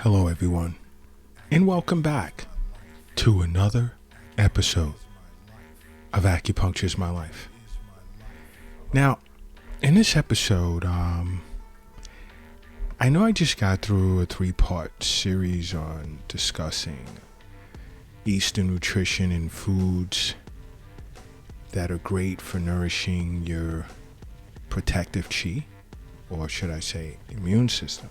Hello, everyone, and welcome back to another episode of Acupuncture is My Life. Now, in this episode, I know I just got through a 3-part series on discussing Eastern nutrition and foods that are great for nourishing your protective chi, or should I say immune system.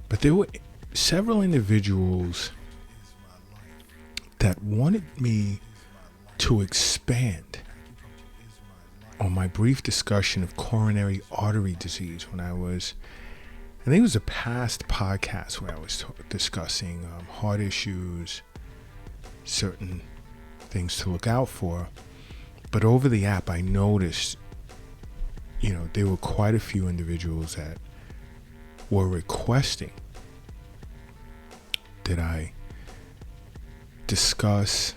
But there were several individuals that wanted me to expand on my brief discussion of coronary artery disease when I think it was a past podcast where I was discussing heart issues, certain things to look out for. But over the app, I noticed, there were quite a few individuals that were requesting that I discuss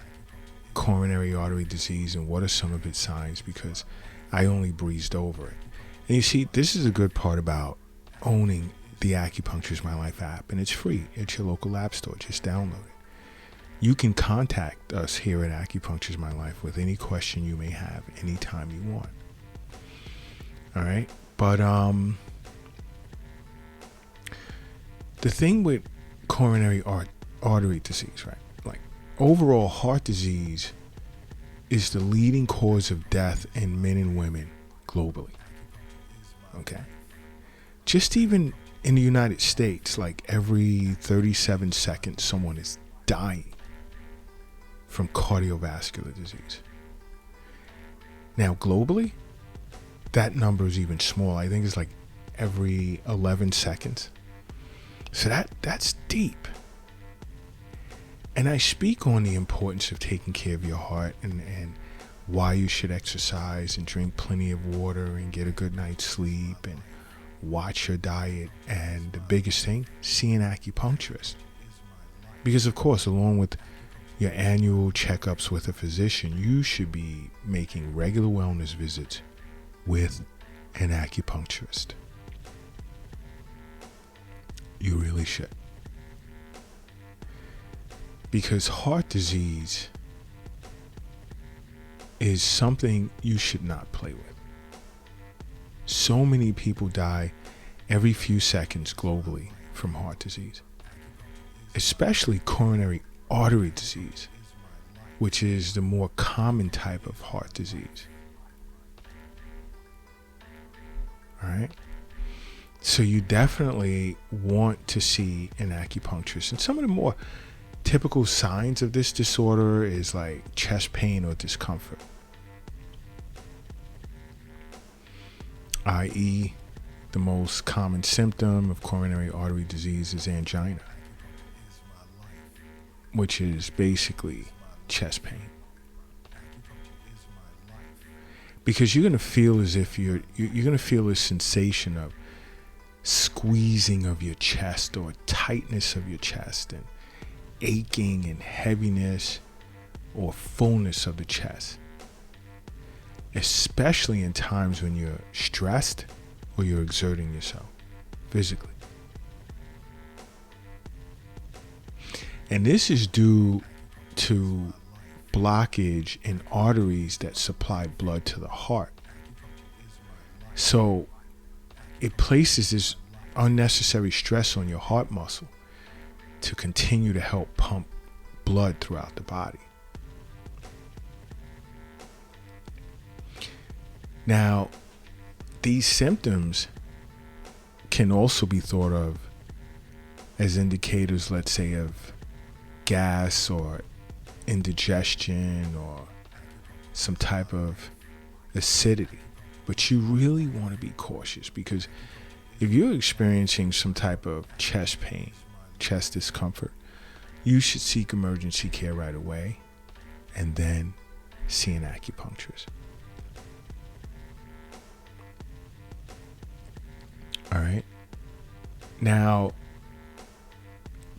coronary artery disease and what are some of its signs, because I only breezed over it. And you see, this is a good part about owning the Acupuncture is My Life app, and it's free. It's your local app store. Just download it. You can contact us here at Acupuncture is My Life with any question you may have anytime you want. All right? But the thing with coronary artery disease, right? Like, overall heart disease is the leading cause of death in men and women globally. Okay? Just even in the United States, like every 37 seconds, someone is dying from cardiovascular disease. Now, globally, that number is even smaller. I think it's like every 11 seconds. So that's deep. And I speak on the importance of taking care of your heart and why you should exercise and drink plenty of water and get a good night's sleep and watch your diet. And the biggest thing, see an acupuncturist. Because, of course, along with your annual checkups with a physician, you should be making regular wellness visits with an acupuncturist. You really should. Because heart disease is something you should not play with. So many people die every few seconds globally from heart disease, especially coronary artery disease, which is the more common type of heart disease. All right? So you definitely want to see an acupuncturist. And some of the more typical signs of this disorder is like chest pain or discomfort, i.e., the most common symptom of coronary artery disease is angina, which is basically chest pain. Because you're going to feel as if you're going to feel a sensation of squeezing of your chest or tightness of your chest and aching and heaviness or fullness of the chest, especially in times when you're stressed or you're exerting yourself physically. And this is due to blockage in arteries that supply blood to the heart. So it places this unnecessary stress on your heart muscle to continue to help pump blood throughout the body. Now, these symptoms can also be thought of as indicators, let's say, of gas or indigestion or some type of acidity. But you really want to be cautious, because if you're experiencing some type of chest pain, chest discomfort, you should seek emergency care right away and then see an acupuncturist. All right. Now,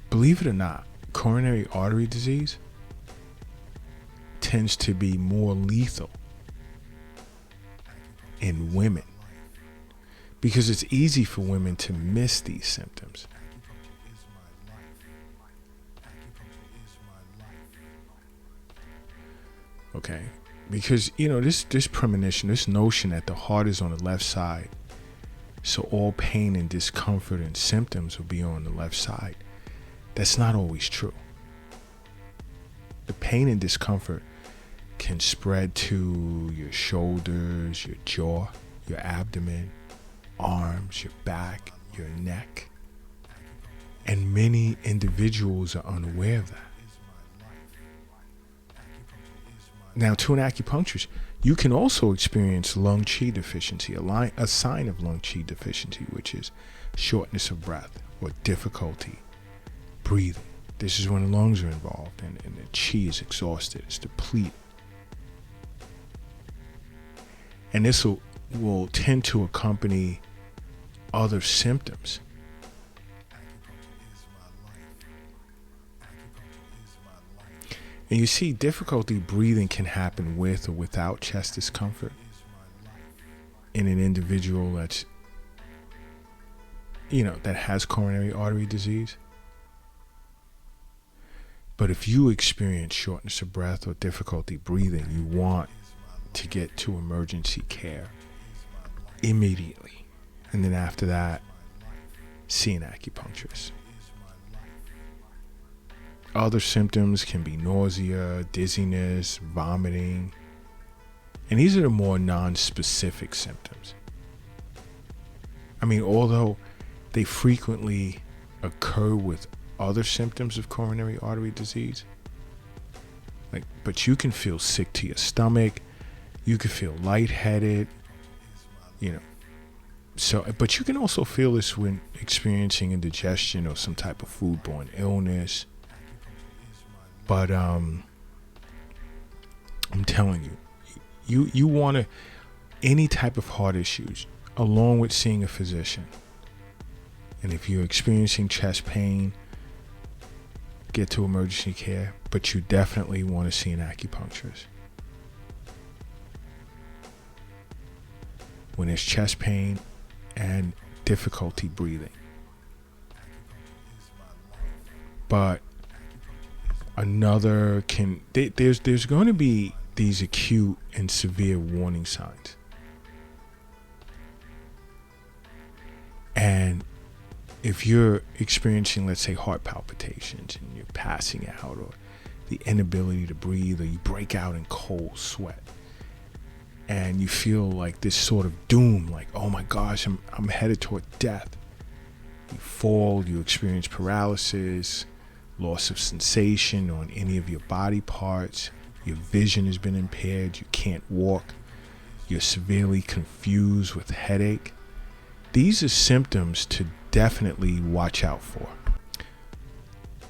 believe it or not, coronary artery disease tends to be more lethal in women because it's easy for women to miss these symptoms. Okay, because this premonition, this notion that the heart is on the left side, so all pain and discomfort and symptoms will be on the left side. That's not always true. The pain and discomfort can spread to your shoulders, your jaw, your abdomen, arms, your back, your neck. And many individuals are unaware of that. Now, to an acupuncturist, you can also experience lung qi deficiency, a sign of lung qi deficiency, which is shortness of breath or difficulty breathing. This is when the lungs are involved and the qi is exhausted, it's depleted. And this will tend to accompany other symptoms. And you see, difficulty breathing can happen with or without chest discomfort in an individual that's, that has coronary artery disease. But if you experience shortness of breath or difficulty breathing, you want to get to emergency care immediately. And then after that, see an acupuncturist. Other symptoms can be nausea, dizziness, vomiting. And these are the more non-specific symptoms. I mean, although they frequently occur with other symptoms of coronary artery disease, but you can feel sick to your stomach, you can feel lightheaded, but you can also feel this when experiencing indigestion or some type of foodborne illness. But I'm telling you want to, any type of heart issues, along with seeing a physician. And if you're experiencing chest pain, get to emergency care, but you definitely want to see an acupuncturist. When there's chest pain and difficulty breathing. But there's going to be these acute and severe warning signs. And if you're experiencing, let's say, heart palpitations and you're passing out, or the inability to breathe, or you break out in cold sweat, and you feel like this sort of doom, like, oh my gosh, I'm headed toward death. You fall, you experience paralysis, loss of sensation on any of your body parts, your vision has been impaired, you can't walk, you're severely confused with headache. These are symptoms to definitely watch out for.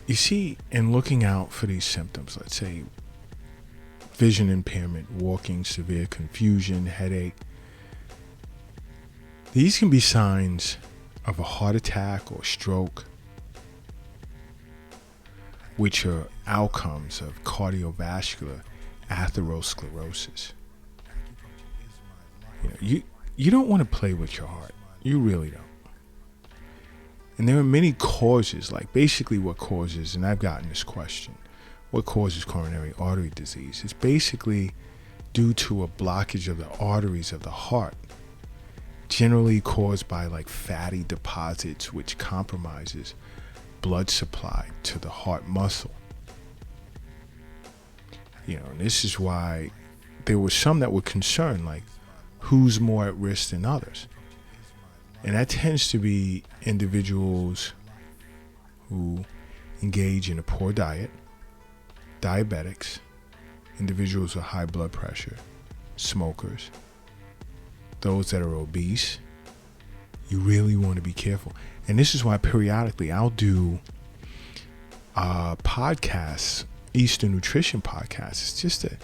You see, in looking out for these symptoms, let's say vision impairment, walking, severe confusion, headache, these can be signs of a heart attack or stroke, which are outcomes of cardiovascular atherosclerosis. You don't want to play with your heart. You really don't. And there are many causes, like basically what causes, and I've gotten this question, what causes coronary artery disease? It's basically due to a blockage of the arteries of the heart, generally caused by like fatty deposits, which compromises blood supply to the heart muscle. And this is why there were some that were concerned, like who's more at risk than others. And that tends to be individuals who engage in a poor diet, diabetics, individuals with high blood pressure, smokers, those that are obese. You really want to be careful. And this is why periodically I'll do podcasts, Eastern Nutrition podcasts, just to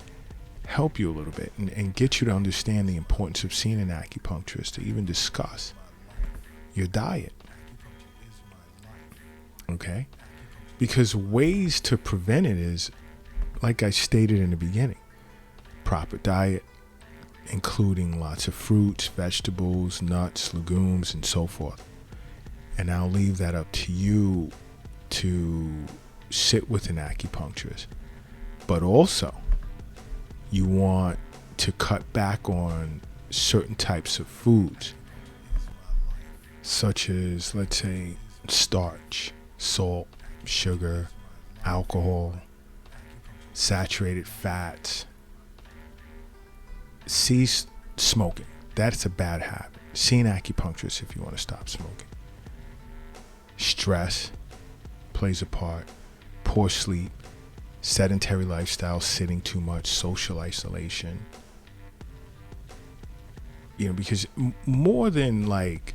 help you a little bit and get you to understand the importance of seeing an acupuncturist, to even discuss your diet. Okay? Because ways to prevent it is, like I stated in the beginning, proper diet, including lots of fruits, vegetables, nuts, legumes, and so forth. And I'll leave that up to you to sit with an acupuncturist. But also, You want to cut back on certain types of foods, such as, let's say, starch, salt, sugar, alcohol, saturated fats. Cease smoking. That's a bad habit. See an acupuncturist if you want to stop smoking. Stress plays a part. Poor sleep, sedentary lifestyle, sitting too much, social isolation. You know, because more than like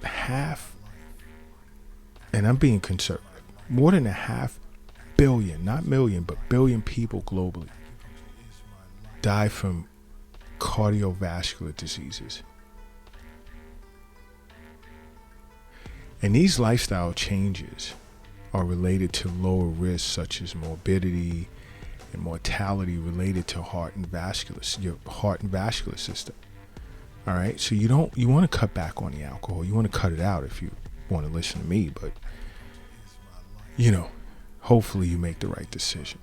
half, and I'm being conservative, more than 500 million, not million, but billion people globally die from cardiovascular diseases. And these lifestyle changes are related to lower risks such as morbidity and mortality related to your heart and vascular system. All right, so you want to cut back on the alcohol. You want to cut it out if you want to listen to me, but hopefully you make the right decision.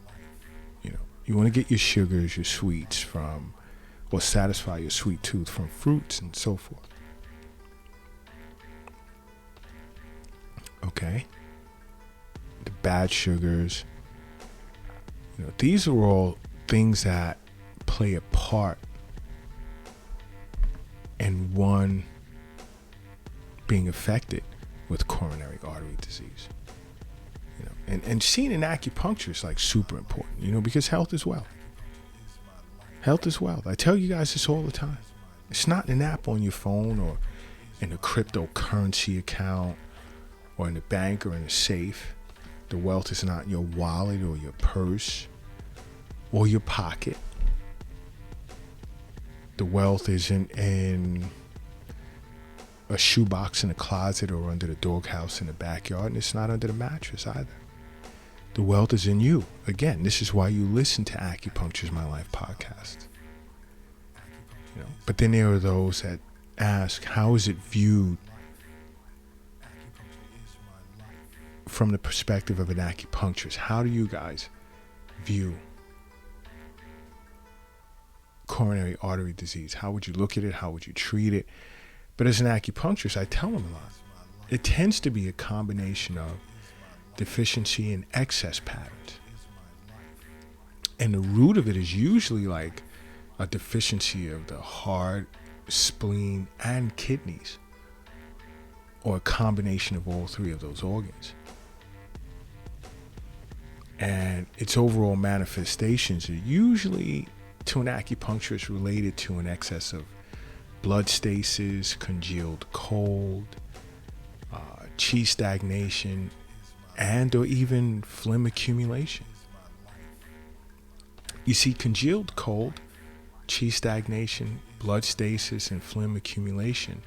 You want to get your sugars, your sweets from, or satisfy your sweet tooth from fruits and so forth. Okay? The bad sugars. These are all things that play a part in one being affected with coronary artery disease. And seeing an acupuncturist is like super important, because health is wealth. Health is wealth. I tell you guys this all the time. It's not an app on your phone or in a cryptocurrency account or in the bank or in a safe. The wealth is not in your wallet or your purse or your pocket. The wealth isn't in a shoebox in a closet or under the doghouse in the backyard, and it's not under the mattress either. The wealth is in you. Again, this is why you listen to Acupuncture's My Life podcast. But then there are those that ask, how is it viewed from the perspective of an acupuncturist? How do you guys view coronary artery disease? How would you look at it? How would you treat it? But as an acupuncturist, I tell them a lot. It tends to be a combination of deficiency and excess patterns. And the root of it is usually like a deficiency of the heart, spleen, and kidneys, or a combination of all three of those organs. And its overall manifestations are usually, to an acupuncturist, related to an excess of blood stasis, congealed cold, chi stagnation, and or even phlegm accumulation. You see, congealed cold, chi stagnation, blood stasis, and phlegm accumulation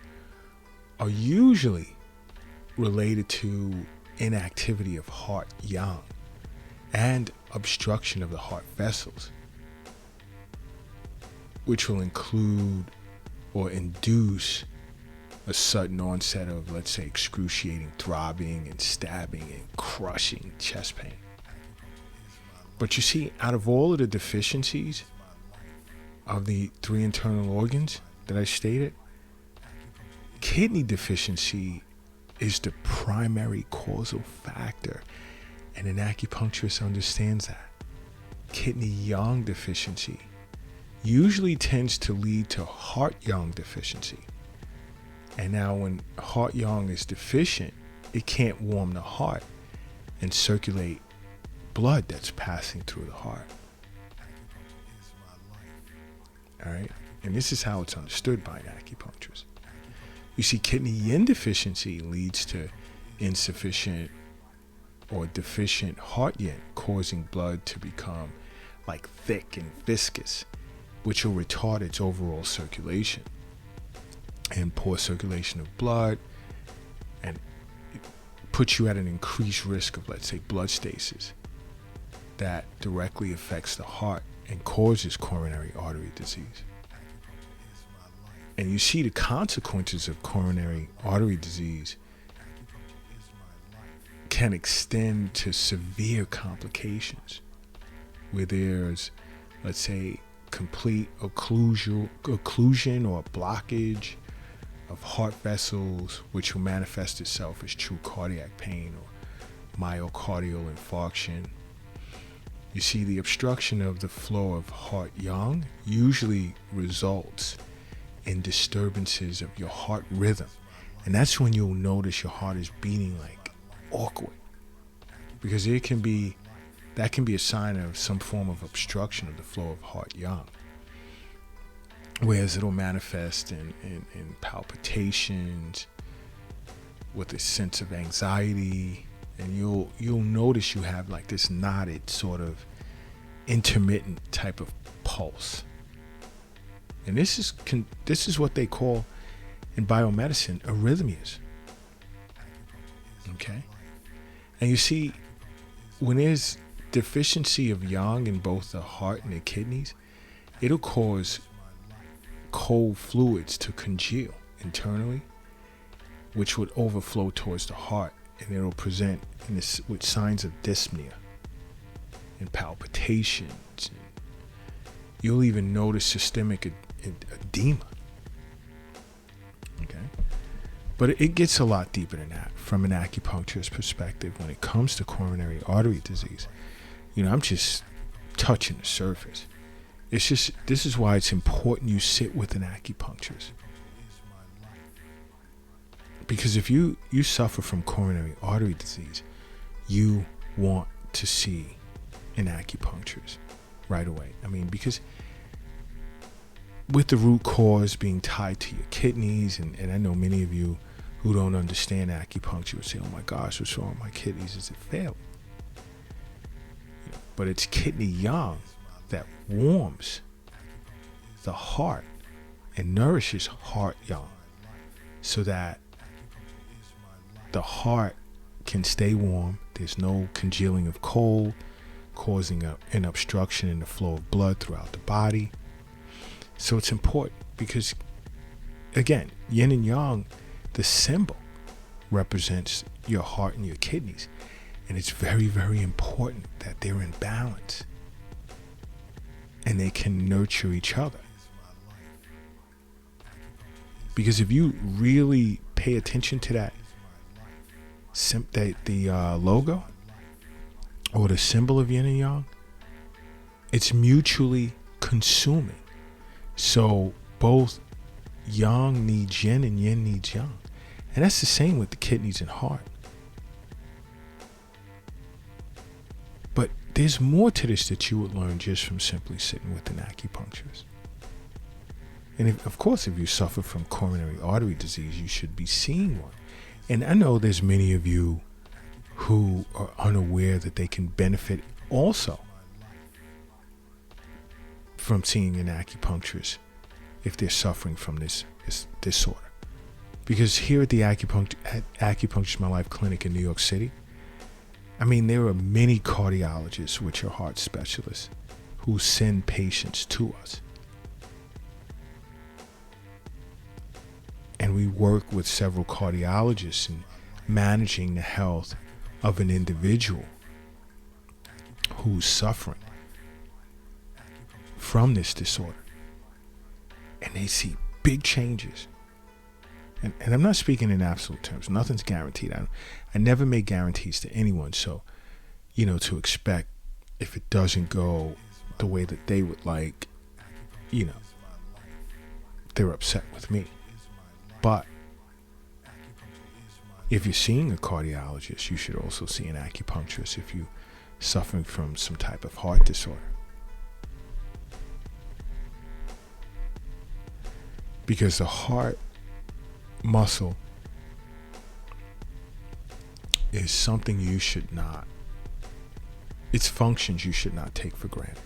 are usually related to inactivity of heart yang and obstruction of the heart vessels, which will include or induce a sudden onset of, let's say, excruciating throbbing and stabbing and crushing chest pain. But you see, out of all of the deficiencies of the three internal organs that I stated, kidney deficiency is the primary causal factor, and an acupuncturist understands that. Kidney yang deficiency usually tends to lead to heart yang deficiency. And now when heart yang is deficient, it can't warm the heart and circulate blood that's passing through the heart. All right? And this is how it's understood by an acupuncturist. You see, kidney yin deficiency leads to insufficient or deficient heart yin, causing blood to become like thick and viscous, which will retard its overall circulation. And poor circulation of blood, and it puts you at an increased risk of, let's say, blood stasis that directly affects the heart and causes coronary artery disease. And you see the consequences of coronary artery disease can extend to severe complications, where there's, let's say, complete occlusion or blockage of heart vessels, which will manifest itself as true cardiac pain or myocardial infarction. You see, the obstruction of the flow of heart-yang usually results in disturbances of your heart rhythm. And that's when you'll notice your heart is beating like awkward. Because that can be a sign of some form of obstruction of the flow of heart-yang. Whereas it'll manifest in palpitations, with a sense of anxiety, and you'll notice you have like this knotted sort of intermittent type of pulse. And this is what they call in biomedicine arrhythmias. Okay? And you see, when there's deficiency of yang in both the heart and the kidneys, it'll cause cold fluids to congeal internally, which would overflow towards the heart, and it'll present with signs of dyspnea and palpitations. You'll even notice systemic edema. Okay? But it gets a lot deeper than that from an acupuncturist perspective when it comes to coronary artery disease. I'm just touching the surface. This is why it's important you sit with an acupuncturist. Because if you suffer from coronary artery disease, you want to see an acupuncturist right away. Because with the root cause being tied to your kidneys, and I know many of you who don't understand acupuncture would say, oh my gosh, what's wrong with my kidneys? Is it failing? But it's kidney yang that warms the heart and nourishes heart yang so that the heart can stay warm. There's no congealing of cold, causing an obstruction in the flow of blood throughout the body. So it's important because, again, yin and yang, the symbol represents your heart and your kidneys. And it's very, very important that they're in balance and they can nurture each other. Because if you really pay attention to that, the logo or the symbol of yin and yang, it's mutually consuming. So both yang needs yin and yin needs yang. And that's the same with the kidneys and heart. But there's more to this that you would learn just from simply sitting with an acupuncturist. And of course, if you suffer from coronary artery disease, you should be seeing one. And I know there's many of you who are unaware that they can benefit also from seeing an acupuncturist if they're suffering from this disorder. Because here at the Acupuncture My Life Clinic in New York City, there are many cardiologists, which are heart specialists, who send patients to us. And we work with several cardiologists in managing the health of an individual who's suffering from this disorder. And they see big changes. And I'm not speaking in absolute terms. Nothing's guaranteed. I never make guarantees to anyone. So, to expect if it doesn't go the way that they would like, they're upset with me. But if you're seeing a cardiologist, you should also see an acupuncturist if you're suffering from some type of heart disorder. Because the heart muscle is something you should not, its functions you should not take for granted.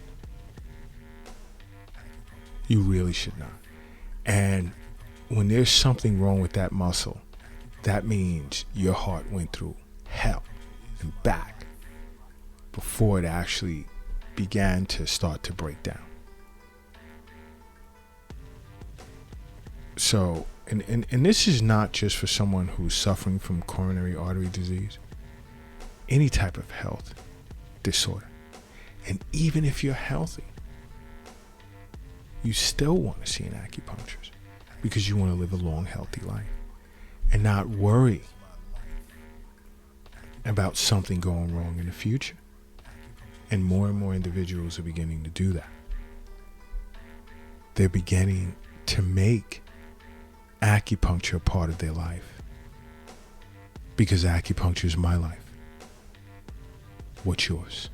You really should not. And when there's something wrong with that muscle, that means your heart went through hell and back before it actually began to start to break down. So, and this is not just for someone who's suffering from coronary artery disease, any type of health disorder. And even if you're healthy, you still want to see an acupuncturist because you want to live a long, healthy life and not worry about something going wrong in the future. And more individuals are beginning to do that. They're beginning to make acupuncture a part of their life because acupuncture is my life. What's yours?